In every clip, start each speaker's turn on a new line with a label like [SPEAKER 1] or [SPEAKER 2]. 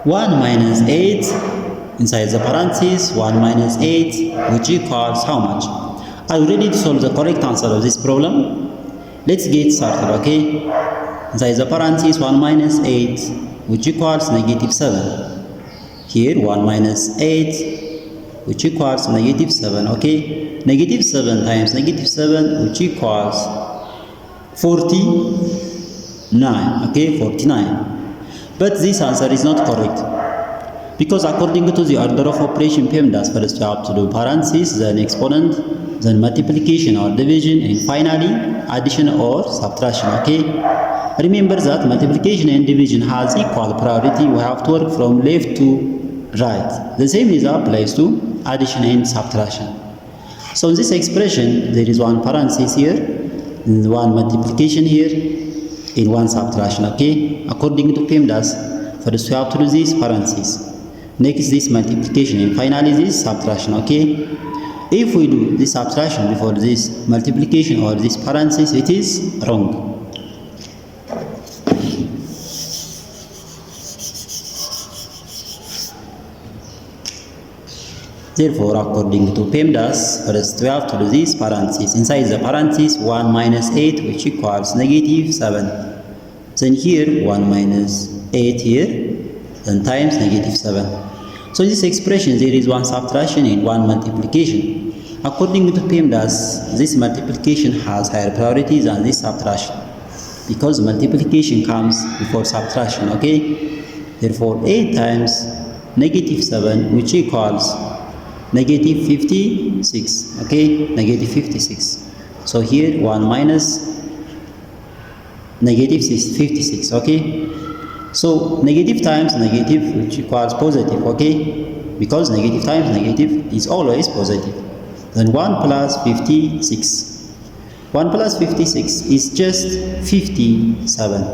[SPEAKER 1] 1 minus 8 inside the parentheses, 1 minus 8, which equals how much? Are you ready to solve the correct answer of this problem? Let's get started, okay? Inside the parentheses, 1 minus 8, which equals negative 7. Here, 1 minus 8, which equals negative 7, okay? Negative 7 times negative 7, which equals 49, okay? 49. But this answer is not correct, because according to the order of operation PEMDAS, first you have to do parentheses, then exponent, then multiplication or division, and finally addition or subtraction, okay? Remember that multiplication and division has equal priority. We have to work from left to right. The same is applies to addition and subtraction. So in this expression, there is one parenthesis here, one multiplication here, and one subtraction, okay? According to PEMDAS, first we have to do this parenthesis, next this multiplication, and finally this subtraction, okay? If we do this subtraction before this multiplication or this parenthesis, it is wrong. Therefore, according to PEMDAS, first we have to do this parenthesis. Inside the parenthesis, 1 minus 8, which equals negative 7. Then here, 1 minus 8 here, then times negative 7. So in this expression, there is one subtraction and one multiplication. According to PEMDAS, this multiplication has higher priority than this subtraction, because multiplication comes before subtraction, okay? Therefore, 8 times negative 7, which equals negative 56, okay? Negative 56. So here 1 minus negative 56, okay? So negative times negative, which equals positive, okay? Because negative times negative is always positive. Then 1 plus 56. 1 plus 56 is just 57.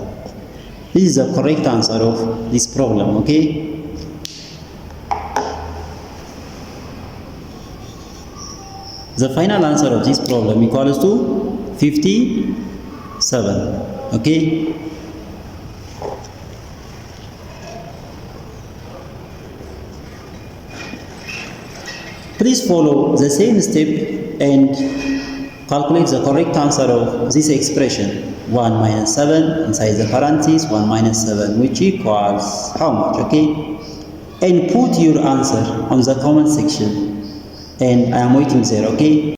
[SPEAKER 1] This is the correct answer of this problem, okay? The final answer of this problem equals to 57, okay? Please follow the same step and calculate the correct answer of this expression. 1 minus 7 inside the parentheses, 1 minus 7, which equals how much, okay? And put your answer on the comment section. And I am waiting there, okay?